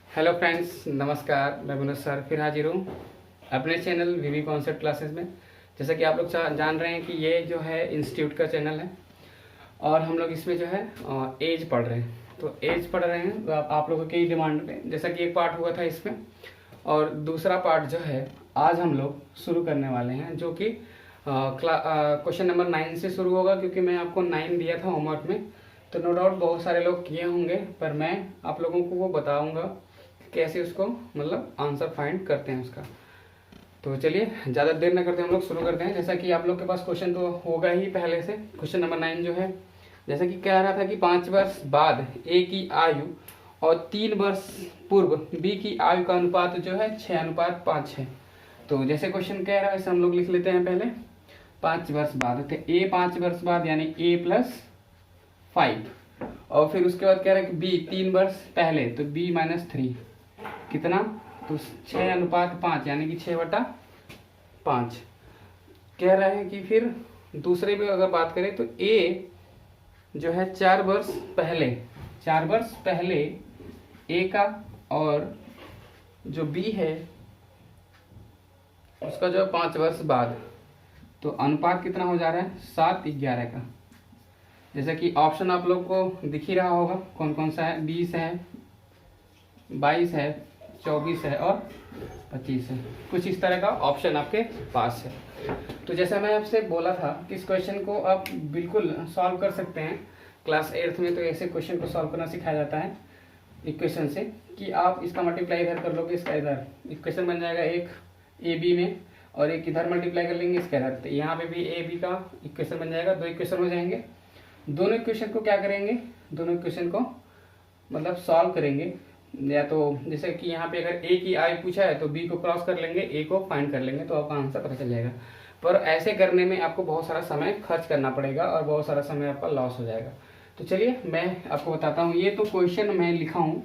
Hello friends, नमस्कार। मैं Manoj sir फिर हाजिर हूँ अपने चैनल वीवी कॉन्सेप्ट क्लासेस में। जैसा कि आप लोग जान रहे हैं कि ये जो है इंस्टीट्यूट का चैनल है और हम लोग इसमें जो है एज पढ़ रहे हैं। तो एज पढ़ रहे हैं तो आप लोगों की डिमांड पे, जैसा कि एक पार्ट हुआ था इसमें और दूसरा पार्ट जो है आज हम लोग शुरू करने वाले हैं, जो कि क्वेश्चन नंबर 9 से शुरू होगा, क्योंकि मैं आपको 9 दिया था होमवर्क में। तो नो डाउट बहुत सारे लोग किए होंगे, पर मैं आप लोगों को वो बताऊंगा कैसे उसको मतलब आंसर फाइंड करते हैं उसका। तो चलिए ज़्यादा देर न करते हम लोग शुरू करते हैं। जैसा कि आप लोग के पास क्वेश्चन तो होगा ही पहले से। क्वेश्चन नंबर 9 जो है, जैसा कि कह रहा था कि 5 वर्ष बाद ए की आयु और 3 वर्ष पूर्व बी की आयु का अनुपात जो है 6:5 है। तो जैसे क्वेश्चन कह रहा है वैसे हम लोग लिख लेते हैं पहले 5 वर्ष बाद। तो ए 5 वर्ष बाद यानी a+5, और फिर उसके बाद कह रहा है कि बी 3 वर्ष पहले, तो b-3 कितना, तो 6:5 यानी कि 6/5 कह रहा है कि फिर दूसरे में अगर बात करें तो ए जो है 4 वर्ष पहले, 4 वर्ष पहले ए का, और जो बी है उसका जो है 5 वर्ष बाद। तो अनुपात कितना हो जा रहा है 7:11 का। जैसा कि ऑप्शन आप लोग को दिख ही रहा होगा कौन कौन सा है, 20 है, 22 है, 24 है और 25 है। कुछ इस तरह का ऑप्शन आपके पास है। तो जैसा मैं आपसे बोला था कि इस क्वेश्चन को आप बिल्कुल सॉल्व कर सकते हैं। क्लास 8th में तो ऐसे क्वेश्चन को सॉल्व करना सिखाया जाता है इक्वेशन से, कि आप इसका मल्टीप्लाई इधर कर लोगे, इसका इधर इक्वेशन बन जाएगा एक ए बी में, और एक इधर मल्टीप्लाई कर लेंगे इसका इधर, तो यहाँ पे भी ए बी का इक्वेशन बन जाएगा। 2 इक्वेशन हो जाएंगे। दोनों इक्वेशन को क्या करेंगे, दोनों इक्वेशन को मतलब सॉल्व करेंगे, या तो जैसे कि यहाँ पे अगर ए की आयु पूछा है तो बी को क्रॉस कर लेंगे, ए को फाइंड कर लेंगे, तो आपका आंसर पता चल जाएगा। पर ऐसे करने में आपको बहुत सारा समय खर्च करना पड़ेगा और बहुत सारा समय आपका लॉस हो जाएगा। तो चलिए मैं आपको बताता हूँ। ये तो क्वेश्चन मैं लिखा हूँ,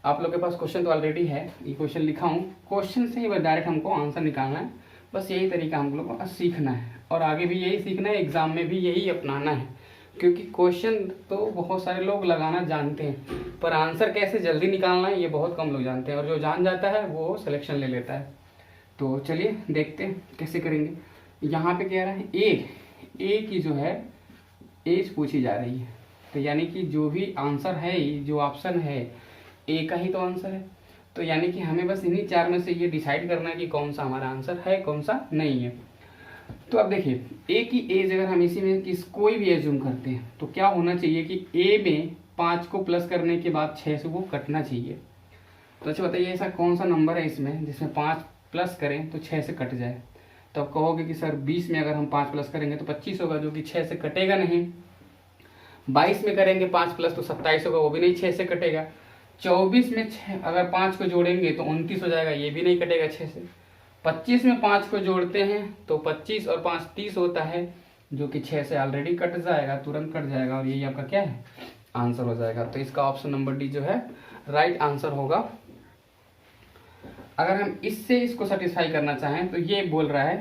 आप लोग के पास क्वेश्चन तो ऑलरेडी है, ये क्वेश्चन लिखा हूँ। क्वेश्चन से ही डायरेक्ट हमको आंसर निकालना है, बस यही तरीका हम लोग को सीखना है और आगे भी यही सीखना है, एग्जाम में भी यही अपनाना है। क्योंकि क्वेश्चन तो बहुत सारे लोग लगाना जानते हैं, पर आंसर कैसे जल्दी निकालना है ये बहुत कम लोग जानते हैं, और जो जान जाता है वो सिलेक्शन ले लेता है। तो चलिए देखते हैं कैसे करेंगे। यहाँ पे कह रहा है ए की जो है एज पूछी जा रही है, तो यानी कि जो भी आंसर है, जो ऑप्शन है ए का ही तो आंसर है। तो यानी कि हमें बस इन्हीं 4 में से ये डिसाइड करना है कि कौन सा हमारा आंसर है, कौन सा नहीं है। तो अब देखिए ए की एज अगर हम इसी में कोई भी एज्यूम करते हैं तो क्या होना चाहिए कि ए में 5 को प्लस करने के बाद 6 से वो कटना चाहिए। तो अच्छा बताइए ऐसा कौन सा नंबर है इसमें जिसमें 5 प्लस करें तो 6 से कट जाए। तो अब कहोगे कि सर 20 में अगर हम 5 प्लस करेंगे तो 25 होगा, जो कि 6 से कटेगा नहीं। 22 में करेंगे 5 प्लस तो 27 होगा, वो भी नहीं 6 से कटेगा। 24 में अगर 5 को जोड़ेंगे तो 29 हो जाएगा, ये भी नहीं कटेगा 6 से। 25 में 5 को जोड़ते हैं तो 25 और 5 30 होता है, जो कि 6 से ऑलरेडी कट जाएगा, तुरंत कट जाएगा, और यही आपका क्या है आंसर हो जाएगा। तो इसका ऑप्शन नंबर डी जो है राइट आंसर होगा। अगर हम इससे इसको सेटिस्फाई करना चाहें तो ये बोल रहा है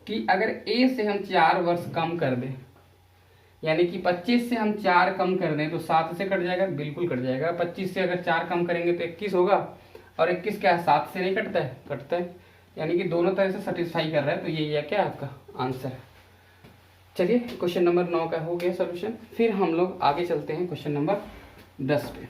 कि अगर ए से हम 4 वर्ष कम कर दें, यानी कि 25 से हम 4 कम कर दें तो 7 से कट जाएगा, बिल्कुल कट जाएगा। 25 से अगर 4 कम करेंगे तो 21 होगा, और 21 क्या है 7 से नहीं कटता है, कटता है। यानी कि दोनों तरह से सेटिस्फाई कर रहा है, तो ये क्या है आपका आंसर। चलिए क्वेश्चन नंबर 9 का हो गया सोल्यूशन। फिर हम लोग आगे चलते हैं क्वेश्चन नंबर 10 पे।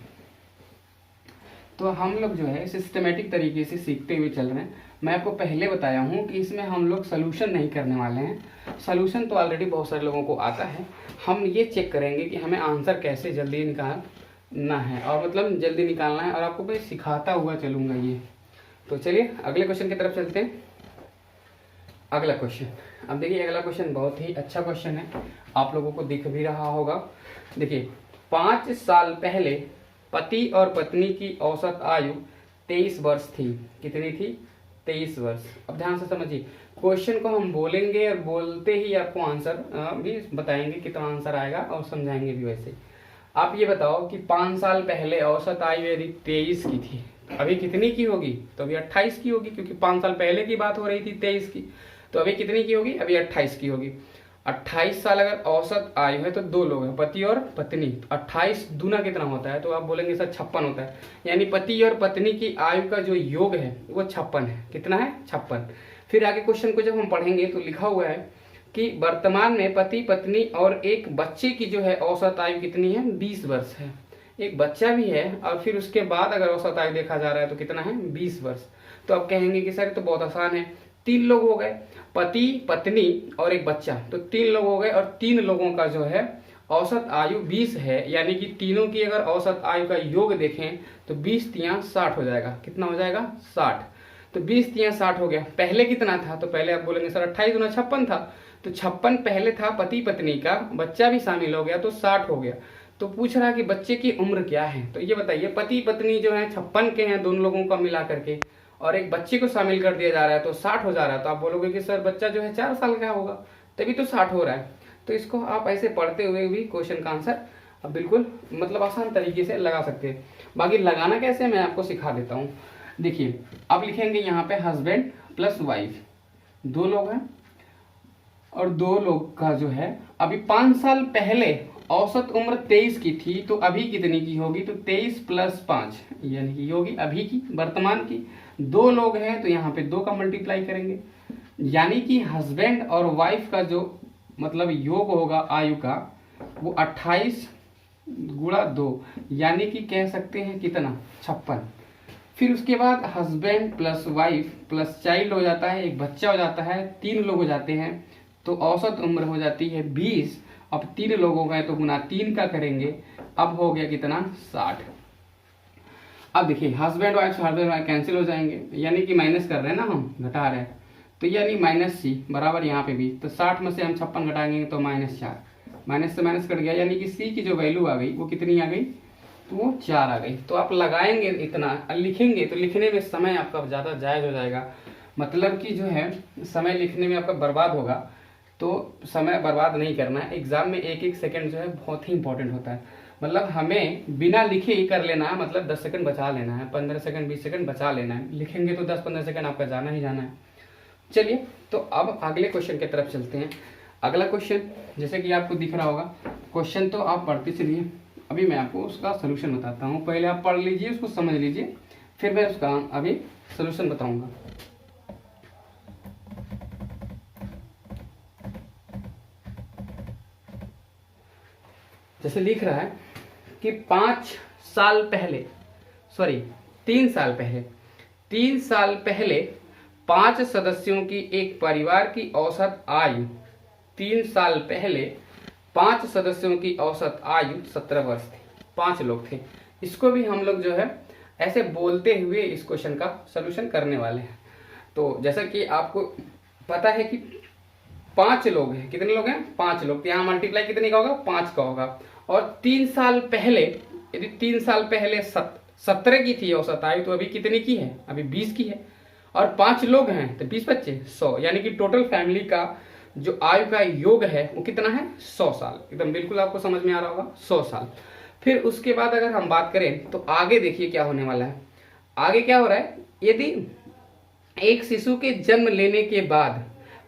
तो हम लोग जो है सिस्टमेटिक तरीके से सीखते हुए चल रहे हैं। मैं आपको पहले बताया हूँ कि इसमें हम लोग सोल्यूशन नहीं करने वाले हैं। सोल्यूशन तो ऑलरेडी बहुत सारे लोगों को आता है, हम ये चेक करेंगे कि हमें आंसर कैसे जल्दी निकालना है, और मतलब जल्दी निकालना है, और आपको मैं सिखाता हुआ चलूँगा ये। तो चलिए अगले क्वेश्चन की तरफ चलते हैं। अगला क्वेश्चन, अब देखिए अगला क्वेश्चन बहुत ही अच्छा क्वेश्चन है, आप लोगों को दिख भी रहा होगा। देखिए 5 साल पहले पति और पत्नी की औसत आयु 23 वर्ष थी। कितनी थी 23 वर्ष। अब ध्यान से समझिए, क्वेश्चन को हम बोलेंगे और बोलते ही आपको आंसर भी बताएंगे कितना आंसर आएगा, और समझाएंगे भी वैसे। आप ये बताओ कि 5 साल पहले औसत आयु यदि 23 की थी, अभी कितनी की होगी, तो अभी 28 की होगी, क्योंकि 5 साल पहले की बात हो रही थी 23 की, तो अभी कितनी की होगी, अभी 28 की होगी। 28 साल अगर औसत आयु है तो दो लोग हैं, पति और पत्नी। 28 दूना कितना होता है, तो आप बोलेंगे सर 56 होता है। यानी पति और पत्नी की आयु का जो योग है वो 56 है। कितना है? 56। फिर आगे क्वेश्चन को जब हम पढ़ेंगे तो लिखा हुआ है कि वर्तमान में पति पत्नी और एक बच्चे की जो है औसत आयु कितनी है? 20 वर्ष है। एक बच्चा भी है और फिर उसके बाद अगर औसत आयु देखा जा रहा है तो कितना है? 20 वर्ष। तो आप कहेंगे कि सर तो बहुत आसान है, 3 लोग हो गए, पति पत्नी और एक बच्चा, तो 3 लोग हो गए और 3 लोगों का जो है औसत आयु 20 है। यानी कि तीनों की अगर औसत आयु का योग देखें तो 20 तियां 60 हो जाएगा। कितना हो जाएगा? 60। तो 20 तियां 60 हो गया। पहले कितना था? तो पहले आप बोलेंगे सर 28 गुना 56 था, तो 56 पहले था पति पत्नी का, बच्चा भी शामिल हो गया तो 60 हो गया। तो पूछ रहा कि बच्चे की उम्र क्या है, तो ये बताइए पति पत्नी जो है 56 के हैं दोनों लोगों का मिला करके, और एक बच्चे को शामिल कर दिया जा रहा है तो 60 हो जा रहा है। तो आप बोलोगे कि सर बच्चा जो है 4 साल का होगा तभी तो 60 हो रहा है। तो इसको आप ऐसे पढ़ते हुए भी क्वेश्चन का आंसर अब बिल्कुल मतलब आसान तरीके से लगा सकते हैं। बाकी लगाना कैसे मैं आपको सिखा देता हूँ। देखिए आप लिखेंगे यहाँ पे हस्बैंड प्लस वाइफ, 2 लोग हैं और 2 लोग का जो है अभी 5 साल पहले औसत उम्र 23 की थी, तो अभी कितनी की होगी? तो 23 + 5 यानी कि होगी अभी की, वर्तमान की। 2 लोग हैं तो यहाँ पे 2 का मल्टीप्लाई करेंगे, यानी कि हस्बैंड और वाइफ का जो मतलब योग होगा आयु का वो 28 गुणा 2, यानी कि कह सकते हैं कितना? 56। फिर उसके बाद husband plus wife plus child हो जाता है, एक बच्चा हो जाता है, 3 लोग हो जाते हैं, तो औसत उम्र हो जाती है 20। अब 3 लोगों का है तो गुना 3 का करेंगे, अब हो गया कितना? 60। अब देखिए हस्बैंड वाइफ कैंसिल हो जाएंगे, यानी कि माइनस कर रहे हैं ना, हम घटा रहे हैं, तो यानी -c बराबर यहाँ पे भी, तो 60 में से हम 56 घटाएंगे तो -4, माइनस से माइनस कट गया, यानी कि c की जो वैल्यू आ गई वो कितनी आ गई? तो वो 4 आ गई। तो आप लगाएंगे इतना, लिखेंगे तो लिखने में समय आपका ज़्यादा जायज़ हो जाएगा, मतलब कि जो है समय लिखने में आपका बर्बाद होगा। तो समय बर्बाद नहीं करना है। एग्जाम में एक एक सेकंड जो है बहुत ही इंपॉर्टेंट होता है, मतलब हमें बिना लिखे ही कर लेना है, मतलब 10 सेकंड बचा लेना है, 15 सेकंड 20 सेकंड बचा लेना है। लिखेंगे तो 10-15 सेकंड आपका जाना ही जाना है। चलिए तो अब अगले क्वेश्चन की तरफ चलते हैं। अगला क्वेश्चन जैसे कि आपको दिख रहा होगा, क्वेश्चन तो आप पढ़ते चलिए, अभी मैं आपको उसका सोल्यूशन बताता हूँ। पहले आप पढ़ लीजिए, उसको समझ लीजिए, फिर मैं उसका अभी सोल्यूशन बताऊंगा। जैसे लिख रहा है कि 3 साल पहले 5 सदस्यों की एक परिवार की औसत आयु 3 साल पहले 5 सदस्यों की औसत आयु 17 वर्ष थी। 5 लोग थे। इसको भी हम लोग जो है ऐसे बोलते हुए इस क्वेश्चन का सोल्यूशन करने वाले हैं। तो जैसा कि आपको पता है कि 5 लोग हैं, कितने लोग हैं? 5 लोग। यहाँ मल्टीप्लाई कितने का होगा? 5 का होगा। और 3 साल पहले, यदि 3 साल पहले 17 की थी औसत आयु, तो अभी कितनी की है? अभी 20 की है। और 5 लोग हैं तो 20 बच्चे 100, यानी कि टोटल फैमिली का जो आयु का योग है वो कितना है? 100 साल। एकदम बिल्कुल आपको समझ में आ रहा होगा, 100 साल। फिर उसके बाद अगर हम बात करें तो आगे देखिए क्या होने वाला है। आगे क्या हो रहा है? यदि एक शिशु के जन्म लेने के बाद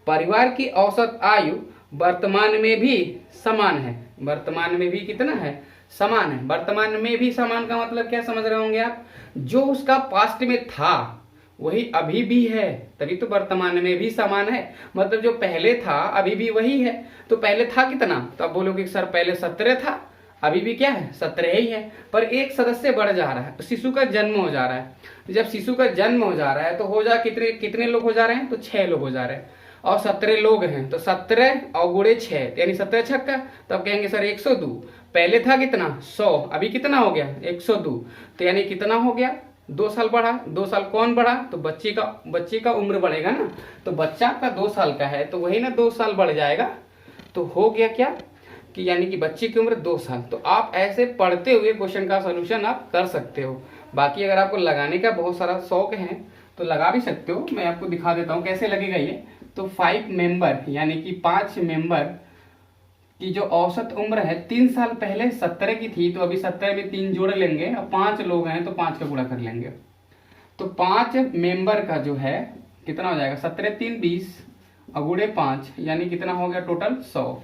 परिवार की औसत आयु वर्तमान में भी समान है, वर्तमान में भी कितना है? समान है। वर्तमान में भी समान का मतलब क्या समझ रहे होंगे आप? जो उसका पास्ट में था वही अभी भी है, तभी तो वर्तमान में भी समान है। मतलब जो पहले था अभी भी वही है। तो पहले था कितना? तो आप बोलोगे सर पहले 17 था, अभी भी क्या है? 17 ही है, पर एक सदस्य बढ़ जा रहा है, शिशु का जन्म हो जा रहा है। जब शिशु का जन्म हो जा रहा है तो हो जा कितने लोग हो जा रहे हैं? तो 6 लोग हो जा रहे हैं। और 17 लोग हैं तो 17 और गुणे 6 यानी 17 छक्का, तब कहेंगे सर 102। पहले था कितना? 100, अभी कितना हो गया? 102। तो यानी कितना हो गया? 2 साल बढ़ा। 2 साल कौन बढ़ा? तो बच्चे का उम्र बढ़ेगा ना। तो बच्चा का 2 साल का है तो वही ना 2 साल बढ़ जाएगा। तो हो गया क्या कि यानी कि बच्चे की उम्र 2 साल। तो आप ऐसे पढ़ते हुए क्वेश्चन का सोल्यूशन आप कर सकते हो। बाकी अगर आपको लगाने का बहुत सारा शौक है तो लगा भी सकते हो। मैं आपको दिखा देता हूँ कैसे लगेगा ये। तो 5 मेंबर यानी कि 5 मेंबर की जो औसत उम्र है 3 साल पहले 17 की थी, तो अभी 17 में 3 जोड़ लेंगे। अब 5 लोग हैं तो 5 का गुणा कर लेंगे। तो 5 मेंबर का जो है कितना हो जाएगा? 17 3 20 अगुड़े 5 यानी कितना हो गया टोटल 100।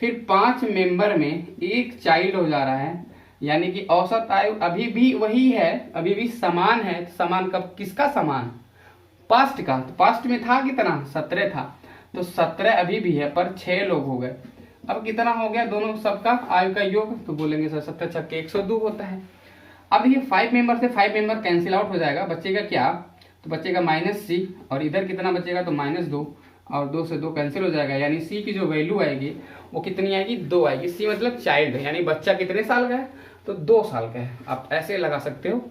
फिर 5 मेंबर में एक चाइल्ड हो जा रहा है, यानी कि औसत आयु अभी भी वही है, अभी भी समान है। समान कब, किसका समान, पास्ट का। तो पास्ट में था कितना, 17 था, तो 17 अभी भी है, पर 6 लोग हो गए। अब कितना हो गया दोनों सबका आयु का योग, तो बोलेंगे सर 17 छक्के 102 होता है। अब ये 5 मेंबर से 5 मेंबर कैंसिल आउट हो जाएगा, बचेगा क्या, तो बचेगा -c, और इधर कितना बचेगा, तो -2, और 2 से 2 कैंसिल हो जाएगा, यानी c की जो वैल्यू आएगी वो कितनी आएगी, 2 आएगी। c मतलब चाइल्ड है, यानी बच्चा कितने साल का है, तो 2 साल का है। आप ऐसे लगा सकते हो।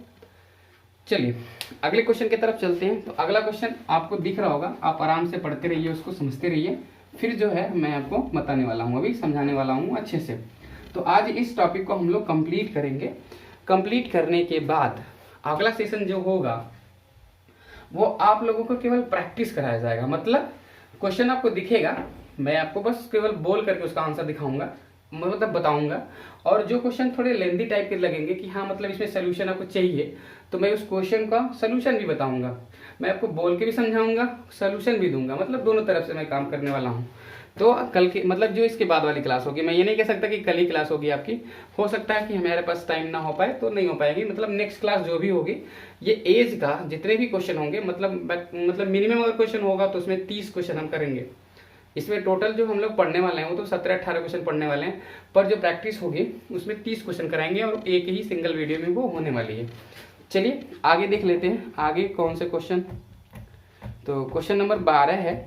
चलिए अगले क्वेश्चन की तरफ चलते हैं। तो अगला क्वेश्चन आपको दिख रहा होगा, आप आराम से पढ़ते रहिए, उसको समझते रहिए, फिर जो है मैं आपको बताने वाला हूँ, अभी समझाने वाला हूँ अच्छे से। तो आज इस टॉपिक को हम लोग कंप्लीट करेंगे। कंप्लीट करने के बाद अगला सेशन जो होगा वो आप लोगों को केवल प्रैक्टिस कराया जाएगा। मतलब क्वेश्चन आपको दिखेगा, मैं आपको बस केवल बोल करके उसका आंसर दिखाऊंगा, मतलब बताऊंगा। और जो क्वेश्चन थोड़े लेंदी टाइप के लगेंगे कि हाँ मतलब इसमें सोल्यूशन आपको चाहिए, तो मैं उस क्वेश्चन का सोल्यूशन भी बताऊंगा। मैं आपको बोल के भी समझाऊंगा, सोल्यूशन भी दूंगा, मतलब दोनों तरफ से मैं काम करने वाला हूँ। तो कल की मतलब जो इसके बाद वाली क्लास होगी, मैं ये नहीं कह सकता कि कल ही क्लास होगी आपकी, हो सकता है कि हमारे पास टाइम ना हो पाए तो नहीं हो पाएगी। मतलब नेक्स्ट क्लास जो भी होगी, ये एज का जितने भी क्वेश्चन होंगे, मतलब मिनिमम अगर क्वेश्चन होगा तो उसमें 30 क्वेश्चन हम करेंगे। इसमें टोटल जो हम लोग पढ़ने वाले हैं वो तो 17-18 क्वेश्चन पढ़ने वाले हैं, पर जो प्रैक्टिस होगी उसमें 30 क्वेश्चन कराएंगे, और एक ही सिंगल वीडियो में वो होने वाली है। चलिए आगे देख लेते हैं, आगे कौन से क्वेश्चन। तो क्वेश्चन नंबर 12 है,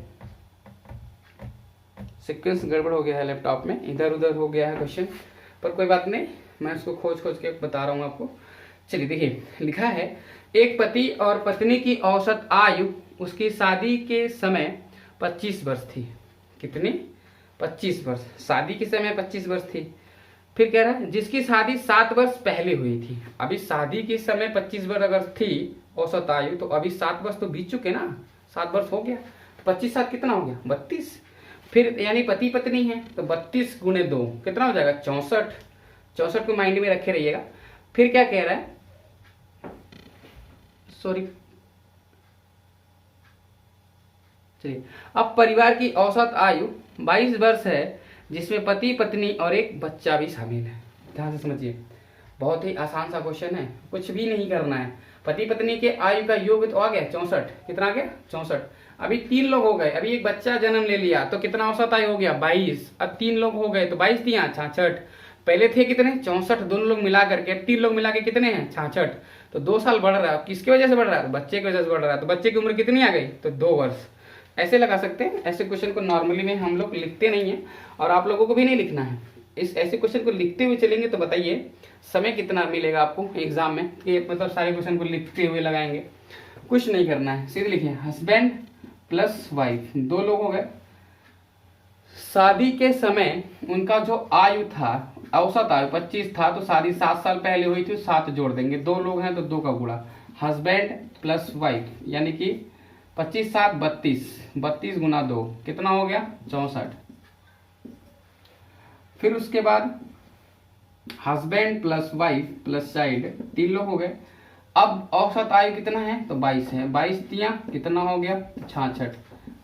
सीक्वेंस गड़बड़ हो गया है लैपटॉप में, इधर उधर हो गया है क्वेश्चन, पर कोई बात नहीं, मैं उसको खोज के बता रहा हूँ आपको। चलिए देखिए, लिखा है एक पति और पत्नी की औसत आयु उसकी शादी के समय 25 वर्ष थी। कितनी, 25 वर्ष, शादी के समय 25 वर्ष थी। फिर कह रहा है जिसकी शादी 7 वर्ष पहले हुई थी। अभी शादी के समय 25 वर्ष अगर थी औसत आयु, तो अभी 7 वर्ष तो बीत चुके ना, 7 वर्ष हो गया, 25 7 कितना हो गया, 32। फिर यानी पति पत्नी है, तो 32 गुणे 2 कितना हो जाएगा, 64। 64 को माइंड में रखे रहिएगा। फिर क्या कह रहा है, सॉरी, चलिए, अब परिवार की औसत आयु 22 वर्ष है, जिसमें पति पत्नी और एक बच्चा भी शामिल है। ध्यान से समझिए, बहुत ही आसान सा क्वेश्चन है, कुछ भी नहीं करना है। पति पत्नी के आयु का योग तो आ गया 64, कितना आ गया, 64। अभी 3 लोग हो गए, अभी एक बच्चा जन्म ले लिया, तो कितना औसत आयु हो गया, 22। अब 3 लोग हो गए तो 22 दिया 66। पहले थे कितने, 64, दोनों लोग मिला करके, 3 लोग मिला के कितने हैं, 66। तो 2 साल बढ़ रहा है, किसकी वजह से बढ़ रहा है, बच्चे की वजह से बढ़ रहा है। तो बच्चे की उम्र कितनी आ गई, तो 2 वर्ष। ऐसे लगा सकते हैं। ऐसे क्वेश्चन को नॉर्मली में हम लोग लिखते नहीं है, और आप लोगों को भी नहीं लिखना है। इस ऐसे क्वेश्चन को लिखते हुए चलेंगे तो बताइए समय कितना मिलेगा आपको एग्जाम में, कि मतलब सारे क्वेश्चन को लिखते हुए लगाएंगे। कुछ नहीं करना है, सीधे लिखिए हस्बैंड प्लस वाइफ, 2 लोग हो गए। शादी के समय उनका जो आयु था, औसत आयु 25 था, तो शादी 7 साल पहले हुई थी, 7 जोड़ देंगे, 2 लोग हैं तो 2 का गुणा, हस्बैंड प्लस वाइफ, यानी कि 25 7 32, 32 गुना 2 कितना हो गया, 64। फिर उसके बाद husband plus wife plus child, 3 लोग हो गए। अब औसत आयु कितना है, तो 22 है, 22 दिया कितना हो गया, 66।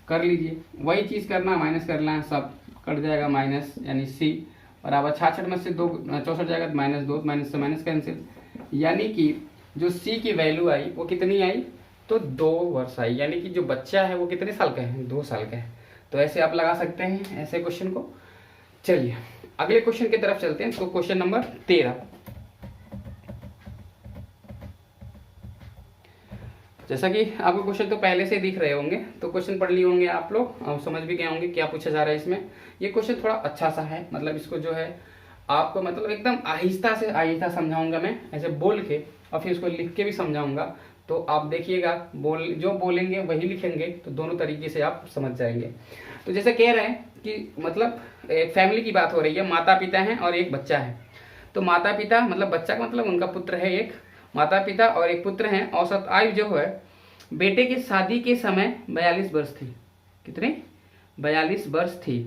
कर लीजिए, वही चीज करना है, माइनस करना है, सब कट जाएगा माइनस, यानी सी बराबर 66 में से 2 64 जाएगा, तो -2, माइनस से माइनस कैंसिल, यानी कि जो सी की वैल्यू आई वो कितनी आई, तो 2 वर्ष आई, यानी कि जो बच्चा है वो कितने साल का है, 2 साल का है। तो ऐसे आप लगा सकते हैं ऐसे क्वेश्चन को। चलिए अगले क्वेश्चन की तरफ चलते हैं। तो क्वेश्चन नंबर 13, जैसा कि आपको क्वेश्चन तो पहले से दिख रहे होंगे, तो क्वेश्चन पढ़ लिए होंगे आप लोग और समझ भी गए होंगे क्या पूछा जा रहा है इसमें। ये क्वेश्चन थोड़ा अच्छा सा है, मतलब इसको जो है आपको मतलब एकदम आहिस्ता से आहिस्ता समझाऊंगा मैं, ऐसे बोल के, और फिर इसको लिख के भी समझाऊंगा। तो आप देखिएगा, जो बोलेंगे वही लिखेंगे, तो दोनों तरीके से आप समझ जाएंगे। तो जैसे कह रहे हैं कि मतलब एक फैमिली की बात हो रही है, माता पिता हैं और एक बच्चा है। तो माता पिता मतलब बच्चा का मतलब उनका पुत्र है एक, माता पिता और एक पुत्र हैं। औसत आयु जो है बेटे की शादी के समय 42 वर्ष थी। कितने, 42 वर्ष थी।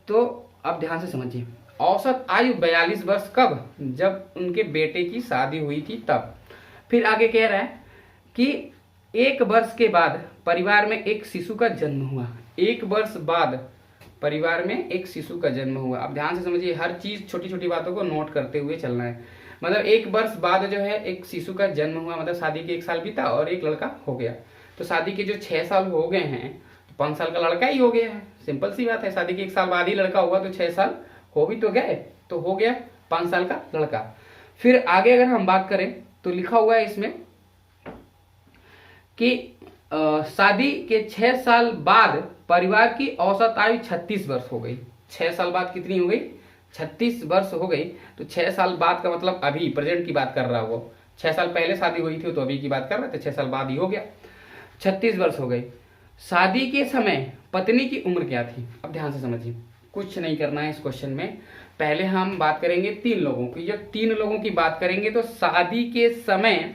तो अब ध्यान से समझिए, औसत आयु 42 वर्ष कब, जब उनके बेटे की शादी हुई थी तब। फिर आगे कह रहा है कि 1 वर्ष के बाद परिवार में एक शिशु का जन्म हुआ। 1 वर्ष बाद परिवार में एक शिशु का जन्म हुआ। अब ध्यान से समझिए, हर चीज छोटी छोटी बातों को नोट करते हुए चलना है। मतलब 1 वर्ष बाद जो है एक शिशु का जन्म हुआ, मतलब शादी के 1 साल बीता और एक लड़का हो गया। तो शादी के जो 6 साल हो गए हैं तो 5 साल का लड़का ही हो गया है। सिंपल सी बात है, शादी के 1 साल बाद ही लड़का हुआ तो 6 साल हो भी तो गए, तो हो गया 5 साल का लड़का। फिर आगे अगर हम बात करें तो लिखा हुआ है इसमें कि शादी के 6 साल बाद परिवार की औसत आयु 36 वर्ष हो गई। 6 साल बाद कितनी हो गई? 36 वर्ष हो गई। तो 6 साल बाद का मतलब अभी प्रेजेंट की बात कर रहा है वो। 6 साल पहले शादी हुई थी तो अभी की बात कर रहे थे, 6 साल बाद ही हो गया, 36 वर्ष हो गई। शादी के समय पत्नी की उम्र क्या थी? अब ध्यान से समझिए, कुछ नहीं करना है इस क्वेश्चन में। पहले हम बात करेंगे 3 लोगों की। जब 3 लोगों की बात करेंगे तो शादी के समय,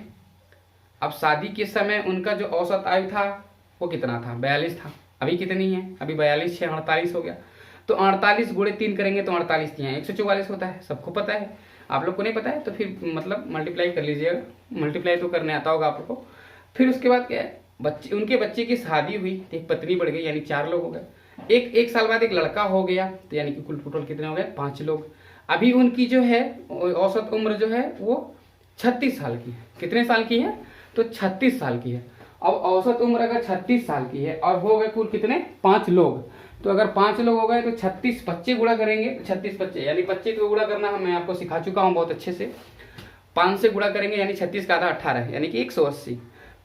अब शादी के समय उनका जो औसत आयु था वो कितना था? 42 था। अभी कितनी है? अभी 42 6 48 हो गया। तो 48 गुणे 3 करेंगे तो 48 3 144 होता है, सबको पता है। आप लोग को नहीं पता है तो फिर मतलब मल्टीप्लाई कर लीजिएगा, मल्टीप्लाई तो करने आता होगा आप लोग को। फिर उसके बाद क्या है, बच्चे, उनके बच्चे की शादी हुई, एक पत्नी बढ़ गई, यानी 4 लोग हो गए। एक साल बाद एक लड़का हो गया, तो यानी कि कुल टोटल कितने हो गए? 5 लोग। अभी उनकी जो है औसत उम्र जो है वो 36 साल की है। कितने साल की है? तो 36 साल की है। अब औसत उम्र अगर 36 साल की है और हो गए कुल कितने? 5 लोग। तो अगर 5 लोग हो गए तो 36 बच्चे गुणा करेंगे, 36 बच्चे यानी 25 को गुणा करना मैं आपको सिखा चुका हूँ बहुत अच्छे से। 5 से गुणा करेंगे यानी 36 का आधा 18 यानी कि 180।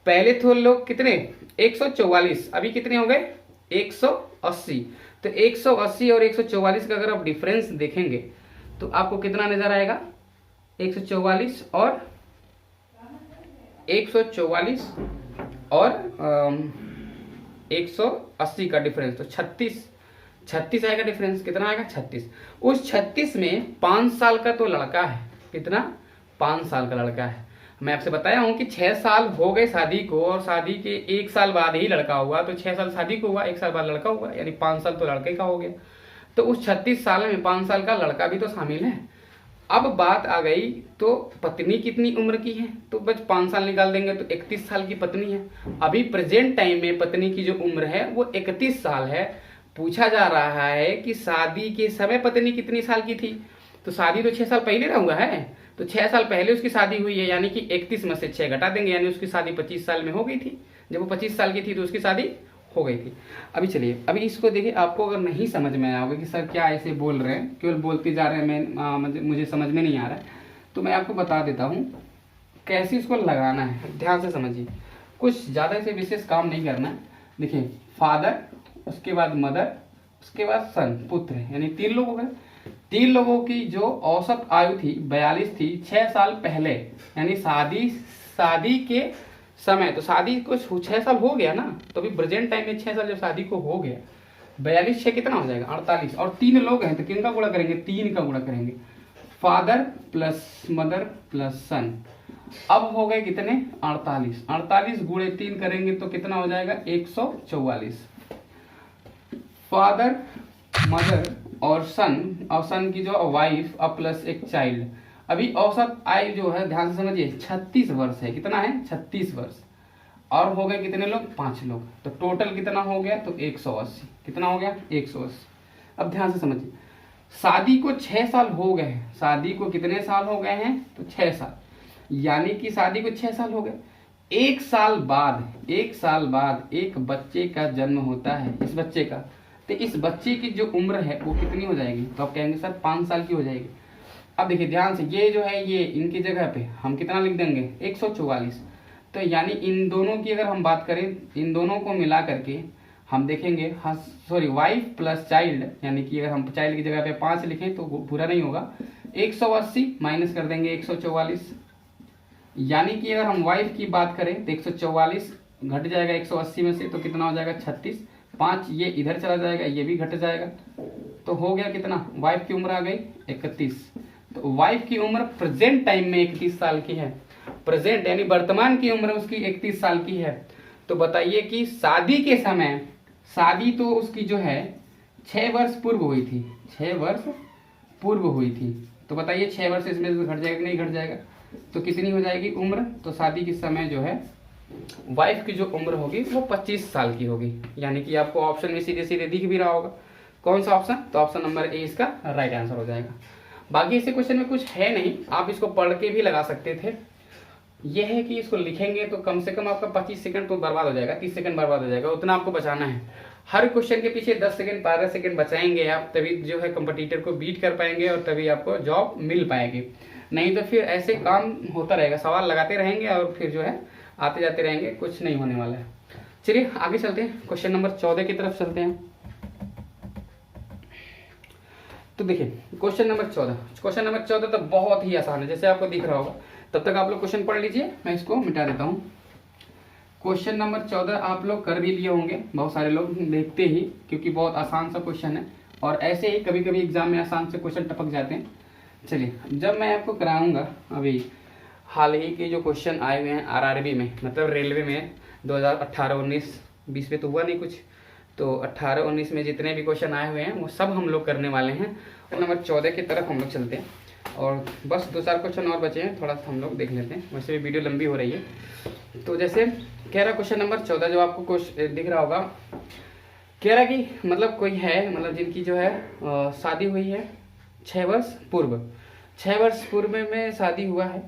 पहले तो लोग कितने? 144। अभी कितने हो गए? 180। तो 180 और 144 का अगर आप डिफरेंस देखेंगे तो आपको कितना नजर आएगा? 144 और 180 का डिफरेंस, तो 36 आएगा डिफरेंस। कितना आएगा? 36। उस 36 में 5 साल का तो लड़का है। कितना? 5 साल का लड़का है। मैं आपसे बताया हूं कि 6 साल हो गए शादी को और शादी के 1 साल बाद ही लड़का हुआ, तो 6 साल शादी को हुआ, 1 साल बाद लड़का हुआ, यानी 5 साल तो लड़के का हो गया। तो उस 36 साल में 5 साल का लड़का भी तो शामिल है। अब बात आ गई तो पत्नी कितनी उम्र की है? तो बस 5 साल निकाल देंगे तो 31 साल की पत्नी है। अभी प्रेजेंट टाइम में पत्नी की जो उम्र है वो 31 साल है। पूछा जा रहा है कि शादी के समय पत्नी कितनी साल की थी? तो शादी तो 6 साल पहले ना हुआ है, तो 6 साल पहले उसकी शादी हुई है, यानी कि 31 में से 6 घटा देंगे, यानी उसकी शादी 25 साल में हो गई थी। जब वो 25 साल की थी तो उसकी शादी हो गई थी। अभी चलिए, अभी इसको देखिए, आपको अगर नहीं समझ में आया होगा कि सर क्या ऐसे बोल रहे हैं, केवल बोलते जा रहे हैं, मैं मुझे समझ में नहीं आ रहा है, तो मैं आपको बता देता हूँ कैसे इसको लगाना है। ध्यान से समझिए, कुछ ज़्यादा इसे विशेष काम नहीं करना है। देखिए, फादर, उसके बाद मदर, उसके बाद सन, पुत्र, यानी 3 लोग हो गए। 3 लोगों की जो औसत आयु थी 42 थी 6 साल पहले, यानी शादी के समय। तो शादी को 6 साल हो गया ना, तो अभी प्रेजेंट टाइम में 6 साल जब शादी को हो गया, 42 6 कितना हो जाएगा? 48। और 3 लोग हैं तो किन का गुणा करेंगे? 3 का गुणा करेंगे, फादर प्लस मदर प्लस सन। अब हो गए कितने? 48। 48 गुणे 3 करेंगे तो कितना हो जाएगा? 144। फादर, मदर और सन की जो वाइफ अब प्लस एक चाइल्ड। अभी औसत आयु जो है, ध्यान से समझिए, 36 वर्ष है। कितना है? 36 वर्ष। और हो गए कितने लोग? 5 लोग। तो टोटल कितना हो गया? तो 180। कितना हो गया? 180। अब ध्यान से समझिए, शादी को 6 साल हो गए हैं। शादी को कितने साल हो गए हैं? तो 6 साल, यानी कि शादी को 6 साल हो गए। 1 साल बाद एक बच्चे का जन्म होता है। इस बच्चे का, तो इस बच्चे की जो उम्र है वो कितनी हो जाएगी? तो आप कहेंगे सर 5 साल की हो जाएगी। अब देखिए ध्यान से, ये जो है ये इनकी जगह पे हम कितना लिख देंगे? 144। तो यानी इन दोनों की अगर हम बात करें, इन दोनों को मिला करके हम देखेंगे, हाँ सॉरी, वाइफ प्लस चाइल्ड, यानी कि अगर हम चाइल्ड की जगह पे 5 लिखें तो बुरा नहीं होगा। 180 माइनस कर देंगे 144, यानी कि अगर हम वाइफ की बात करें तो 144 घट जाएगा 180 में से, तो कितना हो जाएगा? 36। 5 ये इधर चला जाएगा, ये भी घट जाएगा, तो हो गया कितना? वाइफ की उम्र आ गई 31। तो वाइफ की उम्र प्रेजेंट टाइम में 31 साल की है। प्रेजेंट यानी वर्तमान की उम्र उसकी 31 साल की है। तो बताइए कि शादी के समय, शादी तो उसकी जो है 6 वर्ष पूर्व हुई थी, 6 वर्ष पूर्व हुई थी। तो बताइए 6 वर्ष इसमें से घट जाएगा कि नहीं घट जाएगा? तो कितनी हो जाएगी उम्र? तो शादी के समय जो है वाइफ की जो उम्र होगी वो 25 साल की होगी। यानी कि आपको ऑप्शन में सीधे सीधे दिख भी रहा होगा कौन सा ऑप्शन, तो ऑप्शन नंबर ए इसका राइट आंसर हो जाएगा। बाकी इसे क्वेश्चन में कुछ है नहीं, आप इसको पढ़ के भी लगा सकते थे। यह है कि इसको लिखेंगे तो कम से कम आपका 25 सेकंड तो बर्बाद हो जाएगा, 30 सेकंड बर्बाद हो जाएगा, उतना आपको बचाना है। हर क्वेश्चन के पीछे 10 सेकंड 12 सेकंड बचाएंगे आप, तभी जो है कंपटीटर को बीट कर पाएंगे और तभी आपको जॉब मिल पाएगी। नहीं तो फिर ऐसे काम होता रहेगा, सवाल लगाते रहेंगे और फिर जो है आते जाते रहेंगे, कुछ नहीं होने वाला है। चलिए आगे चलते हैं, क्वेश्चन नंबर 14 की तरफ चलते हैं। तो देखिए क्वेश्चन नंबर 14 तो बहुत ही आसान है, जैसे आपको दिख रहा होगा। तब तक आप लोग क्वेश्चन पढ़ लीजिए, मैं इसको मिटा देता हूँ। क्वेश्चन नंबर 14 आप लोग कर भी लिए होंगे, बहुत सारे लोग देखते ही, क्योंकि बहुत आसान सा क्वेश्चन है और ऐसे ही कभी कभी एग्जाम में आसान से क्वेश्चन टपक जाते हैं। चलिए जब मैं आपको कराऊंगा, अभी हाल ही के जो क्वेश्चन आए हुए हैं आरआरबी में, मतलब रेलवे में 2018-19 20 में तो हुआ नहीं कुछ, तो 18-19 में जितने भी क्वेश्चन आए हुए हैं वो सब हम लोग करने वाले हैं। नंबर 14 की तरफ हम लोग चलते हैं और बस 2-4 क्वेश्चन और बचे हैं, थोड़ा सा हम लोग देख लेते हैं, वैसे भी वीडियो लंबी हो रही है। तो जैसे कह रहा क्वेश्चन नंबर 14 जो आपको क्वेश्चन दिख रहा होगा, कह रहा कि मतलब कोई है, मतलब जिनकी जो है शादी हुई है 6 वर्ष पूर्व, 6 वर्ष पूर्व में शादी हुआ है,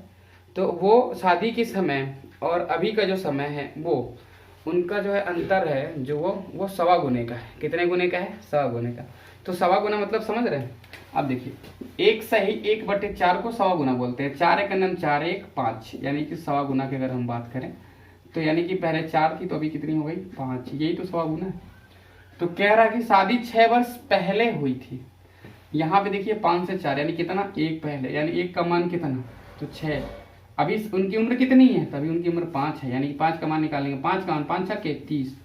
तो वो शादी के समय और अभी का जो समय है वो उनका जो है अंतर है जो वो 1.25 गुने का है। कितने गुने का है? 1.25 गुने का। तो 1.25 गुना मतलब समझ रहे हैं? अब देखिए 1 सही 1/4 को 1.25 गुना बोलते हैं। 4 एक 4 1 5, यानी कि 1.25 गुना की अगर हम बात करें तो यानी कि पहले 4 थी तो अभी कितनी हो गई? 5। यही तो 1.25 गुना है। तो कह रहा कि शादी 6 वर्ष पहले हुई थी। यहाँ पे देखिए 5 से 4 यानी कितना? 1 पहले, यानी 1 का मान कितना? तो 6। अभी उनकी उम्र कितनी है? तभी उनकी उम्र 5 है, यानी कि 5 का मान निकालेंगे। 5 का मान 5 छक्के 30।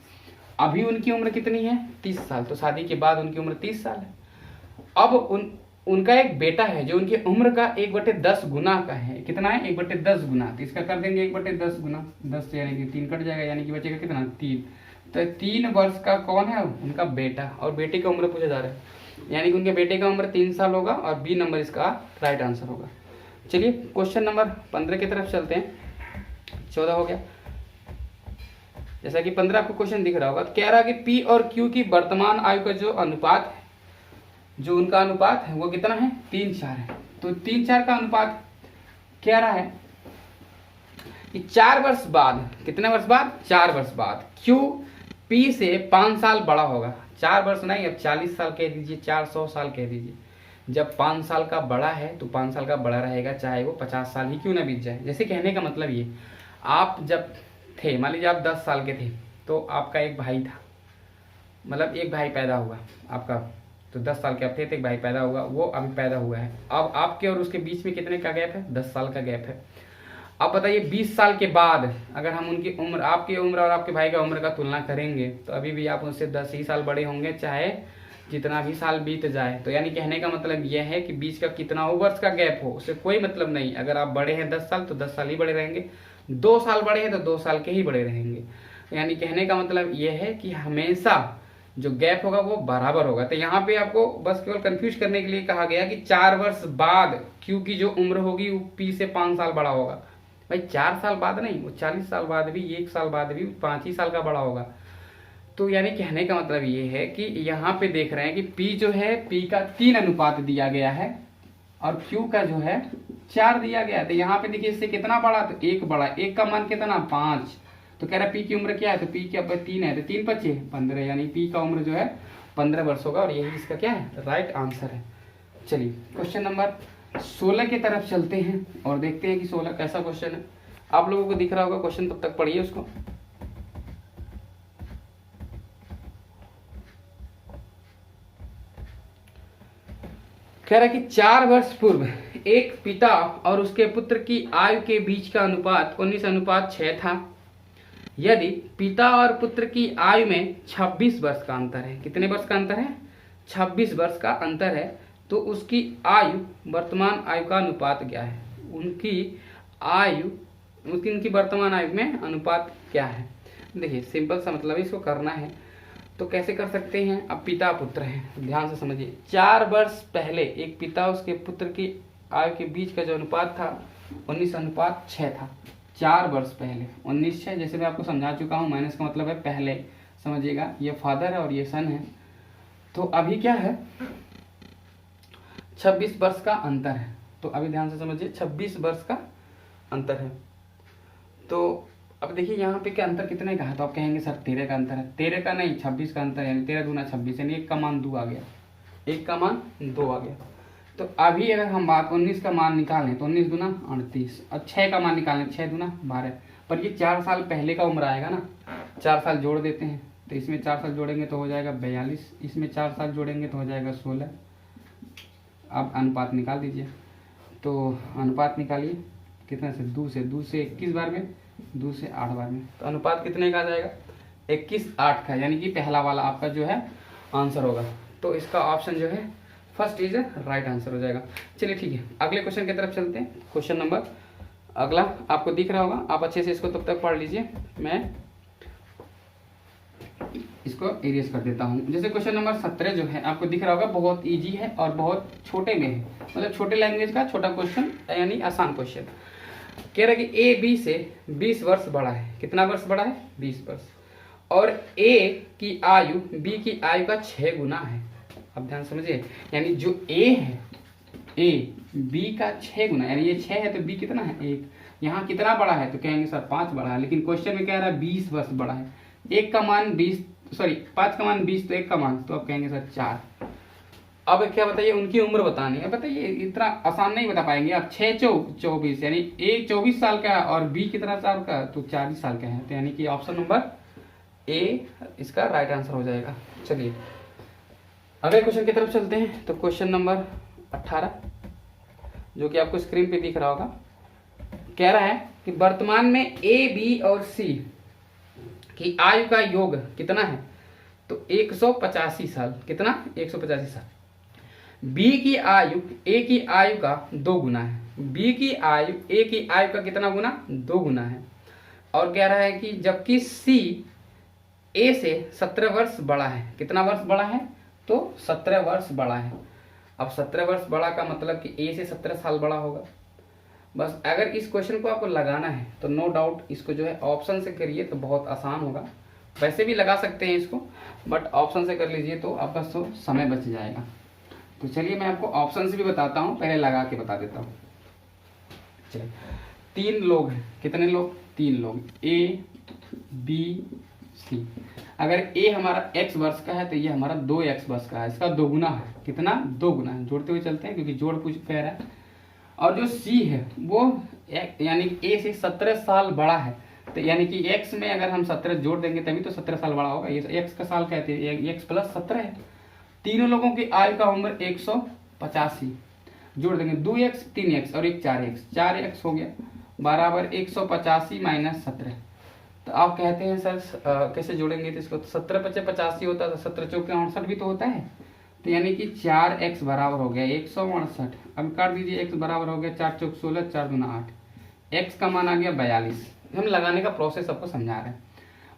अभी उनकी उम्र कितनी है? 30 साल। तो शादी के बाद उनकी उम्र 30 साल है। अब उनका एक बेटा है जो उनकी उम्र का 1/10 गुना का है। कितना है? 1/10 गुना। तो इसका कर देंगे 1/10 गुना, 10 यानी कि 3 कट जाएगा, यानी कि बचेगा कितना? 3। तो 3 वर्ष का कौन है? उनका बेटा। और बेटे की उम्र पूछा जा रहा है, यानी कि उनके बेटे का उम्र 3 साल होगा और बी नंबर इसका राइट आंसर होगा। चलिए क्वेश्चन नंबर 15 की तरफ चलते हैं। 14 हो गया, जैसा कि 15 आपको क्वेश्चन दिख रहा होगा। तो कह रहा है कि पी और क्यू की वर्तमान आयु का जो अनुपात है, जो उनका अनुपात है वो कितना है? 3:4 है। तो 3:4 का अनुपात कह रहा है कि 4 वर्ष बाद, कितने वर्ष बाद? 4 वर्ष बाद क्यू पी से 5 साल बड़ा होगा। 4 वर्ष नहीं, अब 40 साल कह दीजिए, 400 साल कह दीजिए। जब 5 साल का बड़ा है तो 5 साल का बड़ा रहेगा, चाहे वो 50 साल ही क्यों ना बीत जाए। जैसे कहने का मतलब ये, आप जब थे, मान लीजिए आप 10 साल के थे, तो आपका एक भाई था, मतलब एक भाई पैदा हुआ आपका, तो 10 साल के आप थे तो एक भाई पैदा हुआ, वो अभी पैदा हुआ है। अब आपके और उसके बीच में कितने का गैप है? 10 साल का गैप है। अब बताइए 20 साल के बाद अगर हम उनकी उम्र, आपकी उम्र और आपके भाई का उम्र का तुलना करेंगे तो अभी भी आप उनसे 10 ही साल बड़े होंगे, चाहे जितना भी साल बीत जाए। तो यानी कहने का मतलब यह है कि बीच का कितना हो वर्ष का गैप हो, उससे कोई मतलब नहीं। अगर आप बड़े हैं 10 साल तो 10 साल ही बड़े रहेंगे, 2 साल बड़े हैं तो 2 साल के ही बड़े रहेंगे। यानी कहने का मतलब यह है कि हमेशा जो गैप होगा वो बराबर होगा। तो यहाँ पे आपको बस केवल कंफ्यूज करने के लिए कहा गया कि 4 वर्ष बाद क्यू की जो उम्र होगी वो पी से 5 साल बड़ा होगा। भाई 4 साल बाद नहीं, वो 40 साल बाद भी, 1 साल बाद भी 5 ही साल का बड़ा होगा। तो यानी कहने का मतलब ये है कि यहाँ पे देख रहे हैं कि P जो है, P का 3 अनुपात दिया गया है और Q का जो है 4 दिया गया है। तो यहाँ पे देखिए इससे कितना बड़ा? तो 1 बड़ा। 1 का मान कितना? 5। तो कह रहा है P की उम्र क्या है? तो P क्या 3 है, तो 3 5 15, यानी P का उम्र जो है 15 वर्ष होगा और यही इसका क्या है? राइट आंसर है। चलिए क्वेश्चन नंबर 16 की तरफ चलते हैं और देखते हैं कि 16 कैसा क्वेश्चन है। आप लोगों को दिख रहा होगा क्वेश्चन, तब तक पढ़िए उसको। कह रहा है कि 4 वर्ष पूर्व एक पिता और उसके पुत्र की आयु के बीच का अनुपात 19:6 था। यदि पिता और पुत्र की आयु में 26 वर्ष का अंतर है, कितने वर्ष का अंतर है? 26 वर्ष का अंतर है, तो उसकी आयु, वर्तमान आयु का अनुपात क्या है? उनकी वर्तमान आयु में अनुपात क्या है? देखिए सिंपल सा मतलब इसको करना है तो कैसे कर सकते हैं? अब पिता पुत्र हैं, ध्यान से समझिए। 4 वर्ष पहले एक पिता उसके पुत्र की आयु के बीच का जो अनुपात था 19:6 था। 4 वर्ष पहले, 19 6, जैसे मैं आपको समझा चुका हूँ, माइनस का मतलब है पहले, समझिएगा, ये फादर है और ये सन है। तो अभी क्या है, 26 वर्ष का अंतर है। तो अभी ध्यान से समझिए, 26 वर्ष का अंतर है। तो अब देखिए यहाँ पे क्या अंतर कितने का है, तो आप कहेंगे सर 13 का अंतर है। 13 का नहीं, 26 का अंतर है, यानी 13 दूना 26, यानी 1 का मान 2 आ गया, 1 का मान 2 आ गया। तो अभी अगर हम बात 19 का मान निकालें तो 19 दूना 38, और 6 का मान निकालें 6 दूना 12, पर ये 4 साल पहले का उम्र आएगा ना, 4 साल जोड़ देते हैं, तो इसमें 4 साल जोड़ेंगे तो हो जाएगा 42, इसमें 4 साल जोड़ेंगे तो हो जाएगा 16। अब अनुपात निकाल दीजिए, तो अनुपात निकालिए कितना से, 2 से 21 बार में, 2 से 8 बार में, तो अनुपात कितने का आ जाएगा, 21:8 का, यानी कि पहला वाला आपका जो है आंसर होगा। तो इसका ऑप्शन जो है फर्स्ट इज राइट आंसर हो जाएगा। चलिए ठीक है, अगले क्वेश्चन की तरफ चलते हैं। क्वेश्चन नंबर अगला आपको दिख रहा होगा, आप अच्छे से इसको तब तक पढ़ लीजिए, मैं इसको इरेज कर देता हूँ। जैसे क्वेश्चन नंबर 17 जो है आपको दिख रहा होगा, बहुत इजी है और बहुत छोटे में है, मतलब छोटे लैंग्वेज का छोटा क्वेश्चन, यानी आसान क्वेश्चन। कह रहा है कि ए बी से 20 वर्ष बड़ा है। कितना वर्ष बड़ा है, 20 वर्ष, और ए की आयु बी की आयु का 6 गुना है। अब ध्यान समझिए, यानी जो ए है, ए बी का 6 गुना, यानी ये 6 है तो बी कितना है, 1। यहाँ कितना बड़ा है, तो कहेंगे सर 5 बड़ा है, लेकिन क्वेश्चन में कह रहा है 20 वर्ष बड़ा है। 1 का मान 20, सॉरी 5 का मान 20, तो 1 का मान, तो आप कहेंगे सर 4। अब क्या बताइए, उनकी उम्र बतानी है। बताइए इतना आसान नहीं बता पाएंगे आप। 6 24, यानी ए 24 साल का है और बी कितना साल का, तो 40 साल का है, तो यानी कि ऑप्शन नंबर ए इसका राइट आंसर हो जाएगा। चलिए अगले क्वेश्चन की तरफ चलते हैं। तो क्वेश्चन नंबर 18 जो कि आपको स्क्रीन पे दिख रहा होगा, कह रहा है कि वर्तमान में ए बी और सी की आयु का योग कितना है, तो 185 साल। कितना, 185 साल। बी की आयु ए की आयु का 2 गुना है। बी की आयु ए की आयु का कितना गुना, 2 गुना है। और कह रहा है कि जबकि सी ए से 17 वर्ष बड़ा है। कितना वर्ष बड़ा है, तो 17 वर्ष बड़ा है। अब 17 वर्ष बड़ा का मतलब कि ए से 17 साल बड़ा होगा। बस अगर इस क्वेश्चन को आपको लगाना है तो नो डाउट इसको जो है ऑप्शन से करिए तो बहुत आसान होगा। वैसे भी लगा सकते हैं इसको, बट ऑप्शन से कर लीजिए तो आपका समय बच जाएगा। तो चलिए मैं आपको ऑप्शन से भी बताता हूँ, पहले लगा के बता देता हूँ। चलिए 3 लोग हैं। कितने लोग, 3 लोग, ए बी सी। अगर ए हमारा x वर्ष का है तो ये हमारा 2x वर्ष का है, इसका 2 गुना है। कितना, 2 गुना है। जोड़ते हुए चलते हैं क्योंकि जोड़ कुछ कह रहा है। और जो सी है वो यानी ए से 17 साल बड़ा है, तो यानी कि x में अगर हम 17 जोड़ देंगे तभी तो 17 साल बड़ा होगा। ये x का साल कहते हैं, x + 17 है। तीनों लोगों की आयु का उम्र 185, जोड़ देंगे 2x 3x और एक 4x, 4x हो गया बराबर 185 - 17। तो आप कहते हैं सर कैसे जोड़ेंगे, तो इसको 17 × 5 = 85 होता है, 17 × 4 = 68 भी तो होता है। तो यानी कि 4x बराबर हो गया 168। अब काट दीजिए, x बराबर हो गया 4 × 4 = 16, 4 × 8, x का मान आ गया 42। हम लगाने का प्रोसेस आपको समझा रहे हैं,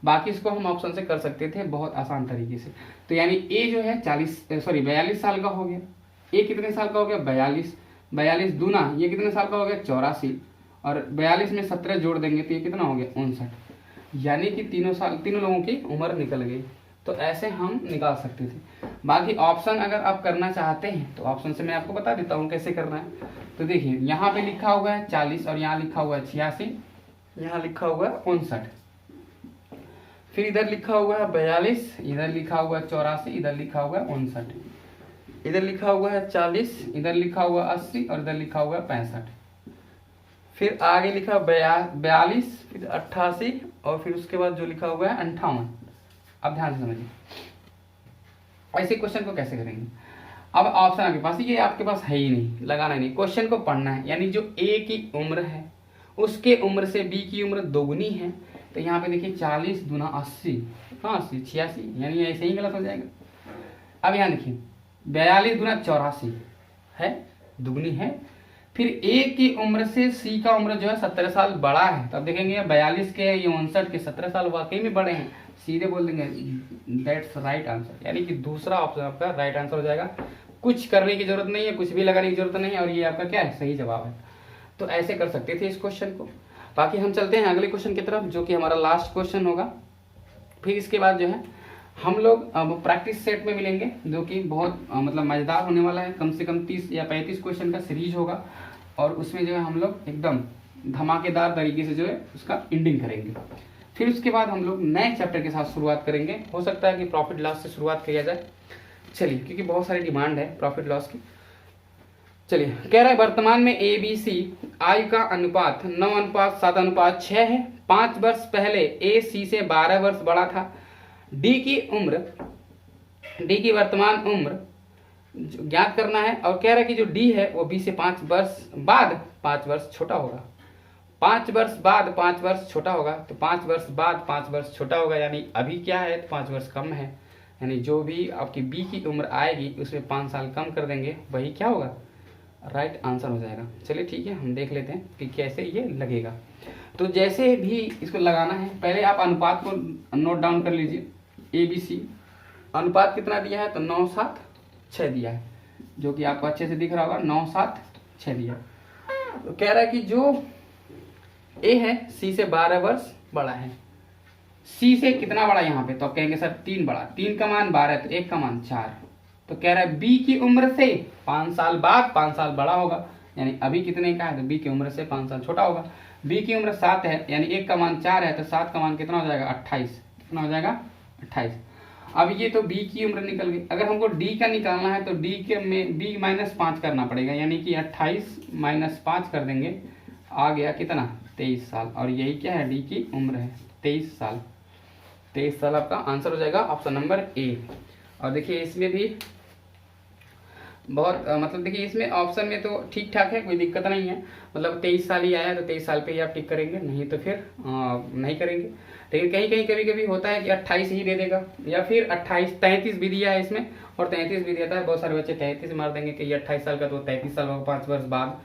बाकी इसको हम ऑप्शन से कर सकते थे बहुत आसान तरीके से। तो यानी ए जो है 42 साल का हो गया। ए कितने साल का हो गया, 42। 42 दूना ये कितने साल का हो गया, 84, और 42 में 17 जोड़ देंगे तो ये कितना हो गया, 59। यानी कि तीनों लोगों की उम्र निकल गई। तो ऐसे हम निकाल सकते थे। बाकी ऑप्शन अगर आप करना चाहते हैं तो ऑप्शन से मैं आपको बता देता हूँ कैसे करना है। तो देखिए यहाँ पे लिखा हुआ है 40 और यहाँ लिखा हुआ है 86, यहाँ लिखा हुआ है 59, फिर इधर लिखा हुआ है 42, इधर लिखा हुआ है 84, इधर लिखा हुआ है 59, इधर लिखा हुआ है 40, इधर लिखा हुआ है 80 और इधर लिखा हुआ है 65, फिर आगे लिखा 42, फिर 88 और फिर उसके बाद जो लिखा हुआ है 58। अब ध्यान से समझिए ऐसे क्वेश्चन को कैसे करेंगे। अब ऑप्शन आपके पास, ये आपके पास है ही नहीं, लगाना ही नहीं, क्वेश्चन को पढ़ना है। यानी जो ए की उम्र है उसके उम्र से बी की उम्र 2 गुनी है। तो यहाँ पे देखिए 40 दूना 80, हाँ 80 86, यानी ऐसे ही गलत हो जाएगा। अब यहाँ देखिए 42 दूना 84 है, दुगनी है। फिर ए की उम्र से सी का उम्र जो है 17 साल बड़ा है। तो अब देखेंगे 42 के, ये 59 के, 17 साल वाकई में बड़े हैं, सीधे बोल देंगे दैट्स राइट आंसर। यानी कि दूसरा ऑप्शन आपका राइट आंसर हो जाएगा। कुछ करने की जरूरत नहीं है, कुछ भी लगाने की जरूरत नहीं है, और ये आपका क्या है, सही जवाब है। तो ऐसे कर सकते थे इस क्वेश्चन को। बाकी हम चलते हैं अगले क्वेश्चन की तरफ, जो कि हमारा लास्ट क्वेश्चन होगा। फिर इसके बाद जो है हम लोग अब प्रैक्टिस सेट में मिलेंगे, जो कि बहुत मतलब मज़ेदार होने वाला है। कम से कम 30 या 35 क्वेश्चन का सीरीज होगा, और उसमें जो है हम लोग एकदम धमाकेदार तरीके से जो है उसका एंडिंग करेंगे। फिर उसके बाद हम लोग नए चैप्टर के साथ शुरुआत करेंगे। हो सकता है कि प्रॉफिट लॉस से शुरुआत किया जाए। चलिए, क्योंकि बहुत सारी डिमांड है प्रॉफिट लॉस की। चलिए, कह रहा है वर्तमान में ABC आयु का अनुपात 9:7:6 है। 5 वर्ष पहले AC से 12 वर्ष बड़ा था। D की वर्तमान उम्र ज्ञात करना है, और कह रहा है कि जो D है वो B से 5 वर्ष बाद 5 वर्ष छोटा होगा। 5 वर्ष बाद 5 वर्ष छोटा होगा, तो 5 वर्ष बाद 5 वर्ष छोटा होगा, यानी अभी क्या है तो 5 वर्ष कम है, यानी जो भी आपकी B की उम्र आएगी उसमें 5 साल कम कर देंगे, वही क्या होगा, राइट आंसर हो जाएगा। चलिए ठीक है, हम देख लेते हैं कि कैसे ये लगेगा। तो जैसे भी इसको लगाना है, पहले आप अनुपात को नोट डाउन कर लीजिए। ABC अनुपात कितना दिया है, तो 9:7:6 दिया है, जो कि आपको अच्छे से दिख रहा होगा, 9:7:6 दिया। तो कह रहा है कि जो A है C से 12 वर्ष बड़ा है। C से कितना बड़ा यहाँ पे, तो आप कहेंगे सर 3 बड़ा। 3 का मान 12 है, तो 1 का मान 4। तो कह रहा है B की उम्र से 5 साल बाद 5 साल बड़ा होगा, यानी अभी कितने का है, तो B की उम्र से 5 साल छोटा होगा। B की उम्र 7 है, यानी 1 का मान 4 है, तो 7 का मान कितना हो जाएगा, 28। कितना हो जाएगा, 28। अब ये तो B की उम्र निकल गई। अगर हमको D का निकालना है तो D के में B -5 करना पड़ेगा, यानी कि 28 - 5 कर देंगे, आ गया कितना, 23 साल। और यही क्या है, D की उम्र है 23 साल। 23 साल आपका आंसर हो जाएगा, ऑप्शन नंबर A। और देखिए इसमें भी बहुत मतलब देखिए इसमें ऑप्शन में तो ठीक ठाक है, कोई दिक्कत नहीं है। मतलब 23 साल ही आया है तो 23 साल पे ही आप टिक करेंगे, नहीं तो फिर नहीं करेंगे। लेकिन कहीं कहीं कभी कभी होता है कि 28 ही दे देगा, या फिर 33 भी दिया है इसमें, और 33 भी देता है। बहुत सारे बच्चे 33 मार देंगे कि ये 28 साल का तो 33 साल होगा 5 वर्ष बाद,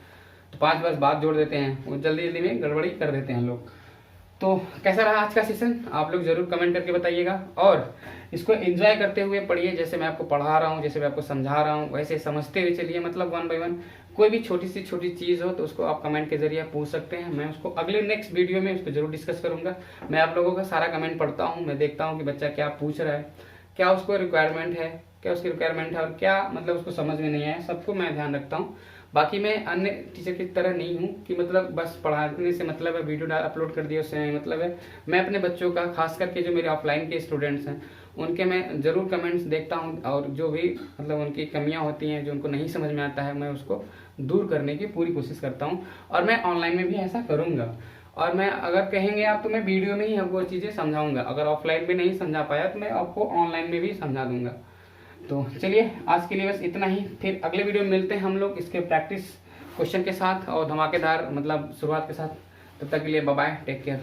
तो 5 वर्ष बाद जोड़ देते हैं, वो जल्दी जल्दी में गड़बड़ी कर देते हैं लोग। तो कैसा रहा आज का सेशन, आप लोग जरूर कमेंट करके बताइएगा, और इसको एंजॉय करते हुए पढ़िए। जैसे मैं आपको पढ़ा रहा हूँ, जैसे मैं आपको समझा रहा हूँ, वैसे समझते हुए चलिए। मतलब 1 बाय 1 कोई भी छोटी सी छोटी चीज़ हो तो उसको आप कमेंट के जरिए पूछ सकते हैं। मैं उसको अगले नेक्स्ट वीडियो में उसको जरूर डिस्कस करूँगा। मैं आप लोगों का सारा कमेंट पढ़ता हूँ, मैं देखता हूँ कि बच्चा क्या पूछ रहा है, क्या उसको रिक्वायरमेंट है, क्या उसकी रिक्वायरमेंट है, और क्या मतलब उसको समझ में नहीं आया, सबको मैं ध्यान रखता हूँ। बाकी मैं अन्य टीचर की तरह नहीं हूँ कि मतलब बस पढ़ाने से मतलब है, वीडियो अपलोड कर दिया उससे मतलब है। मैं अपने बच्चों का, खास करके जो मेरे ऑफलाइन के स्टूडेंट्स हैं, उनके मैं ज़रूर कमेंट्स देखता हूँ, और जो भी मतलब उनकी कमियाँ होती हैं, जो उनको नहीं समझ में आता है, मैं उसको दूर करने की पूरी कोशिश करता हूँ। और मैं ऑनलाइन में भी ऐसा करूँगा। और मैं अगर कहेंगे आप तो मैं वीडियो में ही आपको चीज़ें समझाऊँगा। अगर ऑफलाइन में नहीं समझा पाया तो मैं आपको ऑनलाइन में भी समझा दूँगा। तो चलिए आज के लिए बस इतना ही। फिर अगले वीडियो में मिलते हैं हम लोग इसके प्रैक्टिस क्वेश्चन के साथ और धमाकेदार मतलब शुरुआत के साथ। तब तक के लिए बाय बाय, टेक केयर।